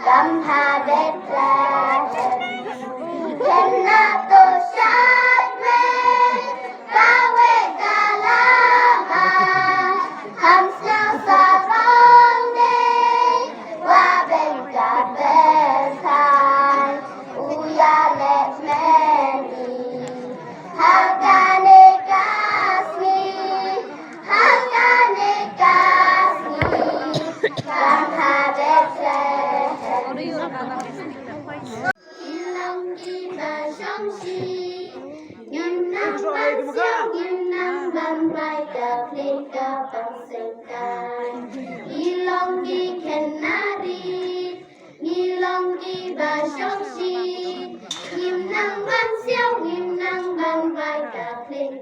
Cầm hà đẹp là Khen na tô sát mê Ca quê ca la ma Hàm sao xa rong đi Qua bên cà bê thai Uya lệ mê đi Hakane kasmi Hakane kasmi Cầm hà đẹp là Long kim bà sông si Nghìn năm ban siêu nghìn năm ban bay cờ lên cờ bằng sừng cài Long kim khen nari Long kim bà sông si Nghìn năm ban siêu nghìn năm ban bay cờ lên